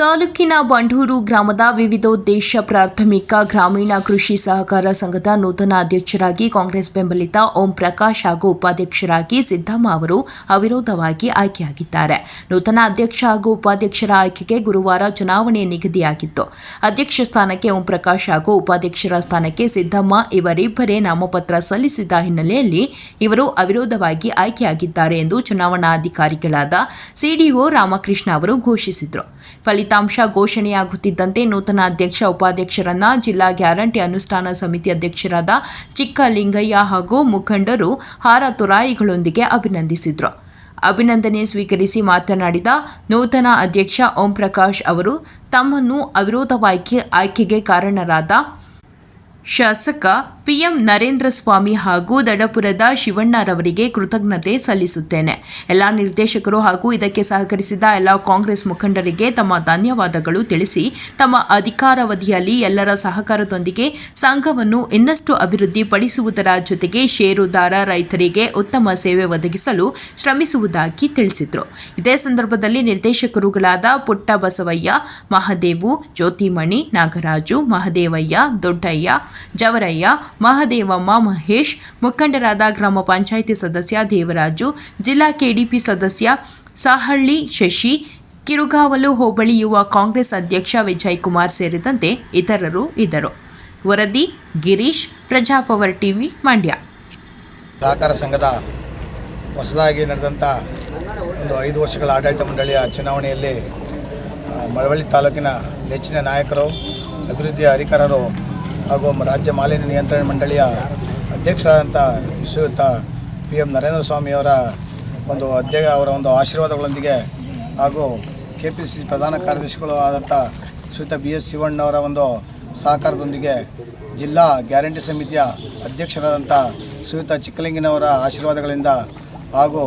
ತಾಲೂಕಿನ ಬಂಡೂರು ಗ್ರಾಮದ ವಿವಿಧೋದ್ದೇಶ ಪ್ರಾಥಮಿಕ ಗ್ರಾಮೀಣ ಕೃಷಿ ಸಹಕಾರ ಸಂಘದ ನೂತನ ಅಧ್ಯಕ್ಷರಾಗಿ ಕಾಂಗ್ರೆಸ್ ಬೆಂಬಲಿತ ಓಂ ಪ್ರಕಾಶ್ ಹಾಗೂ ಉಪಾಧ್ಯಕ್ಷರಾಗಿ ಸಿದ್ದಮ್ಮ ಅವರು ಅವಿರೋಧವಾಗಿ ಆಯ್ಕೆಯಾಗಿದ್ದಾರೆ. ನೂತನ ಅಧ್ಯಕ್ಷ ಹಾಗೂ ಉಪಾಧ್ಯಕ್ಷರ ಆಯ್ಕೆಗೆ ಗುರುವಾರ ಚುನಾವಣೆ ನಿಗದಿಯಾಗಿತ್ತು. ಅಧ್ಯಕ್ಷ ಸ್ಥಾನಕ್ಕೆ ಓಂ ಪ್ರಕಾಶ್ ಹಾಗೂ ಉಪಾಧ್ಯಕ್ಷರ ಸ್ಥಾನಕ್ಕೆ ಸಿದ್ದಮ್ಮ ಇವರಿಬ್ಬರೇ ನಾಮಪತ್ರ ಸಲ್ಲಿಸಿದ ಹಿನ್ನೆಲೆಯಲ್ಲಿ ಇವರು ಅವಿರೋಧವಾಗಿ ಆಯ್ಕೆಯಾಗಿದ್ದಾರೆ ಎಂದು ಚುನಾವಣಾಧಿಕಾರಿಗಳಾದ ಸಿಡಿಒ ರಾಮಕೃಷ್ಣ ಅವರು ಘೋಷಿಸಿದರು. ಫಲಿತಾಂಶ ಘೋಷಣೆಯಾಗುತ್ತಿದ್ದಂತೆ ನೂತನ ಅಧ್ಯಕ್ಷ ಉಪಾಧ್ಯಕ್ಷರನ್ನ ಜಿಲ್ಲಾ ಗ್ಯಾರಂಟಿ ಅನುಷ್ಠಾನ ಸಮಿತಿ ಅಧ್ಯಕ್ಷರಾದ ಚಿಕ್ಕಲಿಂಗಯ್ಯ ಹಾಗೂ ಮುಖಂಡರು ಹಾರ ತುರಾಯಿಗಳೊಂದಿಗೆ ಅಭಿನಂದಿಸಿದರು. ಅಭಿನಂದನೆ ಸ್ವೀಕರಿಸಿ ಮಾತನಾಡಿದ ನೂತನ ಅಧ್ಯಕ್ಷ ಓಂ ಪ್ರಕಾಶ್ ಅವರು ತಮ್ಮನ್ನು ಅವಿರೋಧವಾಗಿ ಆಯ್ಕೆಗೆ ಕಾರಣರಾದ ಶಾಸಕ ಪಿಎಂ ನರೇಂದ್ರ ಸ್ವಾಮಿ ಹಾಗೂ ದಡಪುರದ ಶಿವಣ್ಣರವರಿಗೆ ಕೃತಜ್ಞತೆ ಸಲ್ಲಿಸುತ್ತೇನೆ. ಎಲ್ಲ ನಿರ್ದೇಶಕರು ಹಾಗೂ ಇದಕ್ಕೆ ಸಹಕರಿಸಿದ ಎಲ್ಲ ಕಾಂಗ್ರೆಸ್ ಮುಖಂಡರಿಗೆ ತಮ್ಮ ಧನ್ಯವಾದಗಳು ತಿಳಿಸಿ ತಮ್ಮ ಅಧಿಕಾರಾವಧಿಯಲ್ಲಿ ಎಲ್ಲರ ಸಹಕಾರದೊಂದಿಗೆ ಸಂಘವನ್ನು ಇನ್ನಷ್ಟು ಅಭಿವೃದ್ಧಿಪಡಿಸುವುದರ ಜೊತೆಗೆ ಷೇರುದಾರ ರೈತರಿಗೆ ಉತ್ತಮ ಸೇವೆ ಒದಗಿಸಲು ಶ್ರಮಿಸುವುದಾಗಿ ತಿಳಿಸಿದರು. ಇದೇ ಸಂದರ್ಭದಲ್ಲಿ ನಿರ್ದೇಶಕರುಗಳಾದ ಪುಟ್ಟ ಬಸವಯ್ಯ, ಮಹದೇವು, ಜ್ಯೋತಿಮಣಿ, ನಾಗರಾಜು, ಮಹದೇವಯ್ಯ, ದೊಡ್ಡಯ್ಯ, ಜವರಯ್ಯ, ಮಹದೇವಮ್ಮ, ಮಹೇಶ್, ಮುಖಂಡರಾದ ಗ್ರಾಮ ಪಂಚಾಯಿತಿ ಸದಸ್ಯ ದೇವರಾಜು, ಜಿಲ್ಲಾ ಕೆಡಿಪಿ ಸದಸ್ಯ ಸಾಹಳ್ಳಿ ಶಶಿ, ಕಿರುಗಾವಲು ಹೋಬಳಿ ಯುವ ಕಾಂಗ್ರೆಸ್ ಅಧ್ಯಕ್ಷ ವಿಜಯಕುಮಾರ್ ಸೇರಿದಂತೆ ಇತರರು ಇದ್ದರು. ವರದಿ ಗಿರೀಶ್, ಪ್ರಜಾಪವರ್ ಟಿವಿ, ಮಂಡ್ಯ. ಸಹಕಾರ ಸಂಘದ ಹೊಸದಾಗಿ ನಡೆದಂಥ ಒಂದು 5 ವರ್ಷಗಳ ಆಡಳಿತ ಮಂಡಳಿಯ ಚುನಾವಣೆಯಲ್ಲಿ ಮಳವಳ್ಳಿ ತಾಲೂಕಿನ ನೆಚ್ಚಿನ ನಾಯಕರು, ಅಭಿವೃದ್ಧಿಯ ಅಧಿಕಾರರು ಹಾಗೂ ರಾಜ್ಯ ಮಾಲಿನ್ಯ ನಿಯಂತ್ರಣ ಮಂಡಳಿಯ ಅಧ್ಯಕ್ಷರಾದಂಥ ಶ್ರೀಯುತ ಪಿಎಂ ನರೇಂದ್ರ ಸ್ವಾಮಿಯವರ ಅವರ ಒಂದು ಆಶೀರ್ವಾದಗಳೊಂದಿಗೆ ಹಾಗೂ ಕೆಪಿಸಿಸಿ ಪ್ರಧಾನ ಕಾರ್ಯದರ್ಶಿಗಳು ಆದಂಥ ಶ್ರೀಯುತ BS ಶಿವಣ್ಣವರ ಒಂದು ಸಹಕಾರದೊಂದಿಗೆ ಜಿಲ್ಲಾ ಗ್ಯಾರಂಟಿ ಸಮಿತಿಯ ಅಧ್ಯಕ್ಷರಾದಂಥ ಶ್ರೀಯುತ ಚಿಕ್ಕಲಿಂಗನವರ ಆಶೀರ್ವಾದಗಳಿಂದ ಹಾಗೂ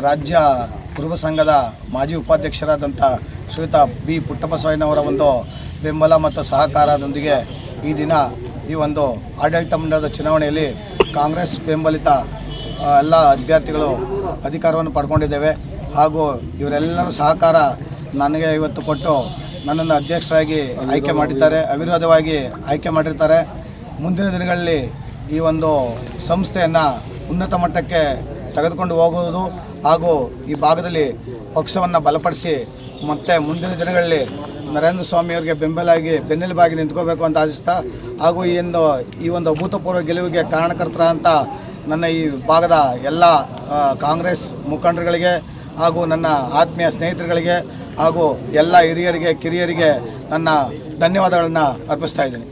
ರಾಜ್ಯ ಕುರುಬ ಸಂಘದ ಮಾಜಿ ಉಪಾಧ್ಯಕ್ಷರಾದಂಥ ಶ್ರೀಯುತ ಬಿ ಪುಟ್ಟಬಸವಯ್ಯನವರ ಒಂದು ಬೆಂಬಲ ಮತ್ತು ಸಹಕಾರದೊಂದಿಗೆ ಈ ದಿನ ಈ ಒಂದು ಆಡಳಿತ ಮಂಡಳದ ಚುನಾವಣೆಯಲ್ಲಿ ಕಾಂಗ್ರೆಸ್ ಬೆಂಬಲಿತ ಎಲ್ಲ ಅಭ್ಯರ್ಥಿಗಳು ಅಧಿಕಾರವನ್ನು ಪಡ್ಕೊಂಡಿದ್ದೇವೆ. ಹಾಗೂ ಇವರೆಲ್ಲರ ಸಹಕಾರ ನನಗೆ ಇವತ್ತು ಕೊಟ್ಟು ನನ್ನನ್ನು ಅಧ್ಯಕ್ಷರಾಗಿ ಆಯ್ಕೆ ಮಾಡಿದ್ದಾರೆ, ಅವಿರೋಧವಾಗಿ ಆಯ್ಕೆ ಮಾಡಿರ್ತಾರೆ. ಮುಂದಿನ ದಿನಗಳಲ್ಲಿ ಈ ಒಂದು ಸಂಸ್ಥೆಯನ್ನು ಉನ್ನತ ಮಟ್ಟಕ್ಕೆ ತೆಗೆದುಕೊಂಡು ಹೋಗುವುದು ಹಾಗೂ ಈ ಭಾಗದಲ್ಲಿ ಪಕ್ಷವನ್ನು ಬಲಪಡಿಸಿ ಮತ್ತು ಮುಂದಿನ ದಿನಗಳಲ್ಲಿ ನರೇಂದ್ರ ಸ್ವಾಮಿಯವರಿಗೆ ಬೆನ್ನೆಲುಬಾಗಿ ನಿಂತ್ಕೋಬೇಕು ಅಂತ ಆಶಿಸ್ತಾ ಹಾಗೂ ಈ ಒಂದು ಅಭೂತಪೂರ್ವ ಗೆಲುವಿಗೆ ಕಾರಣಕರ್ತರಾದಂಥ ನನ್ನ ಈ ಭಾಗದ ಎಲ್ಲ ಕಾಂಗ್ರೆಸ್ ಮುಖಂಡರುಗಳಿಗೆ ಹಾಗೂ ನನ್ನ ಆತ್ಮೀಯ ಸ್ನೇಹಿತರುಗಳಿಗೆ ಹಾಗೂ ಎಲ್ಲ ಹಿರಿಯರಿಗೆ ಕಿರಿಯರಿಗೆ ನನ್ನ ಧನ್ಯವಾದಗಳನ್ನು ಅರ್ಪಿಸ್ತಾ ಇದ್ದೀನಿ.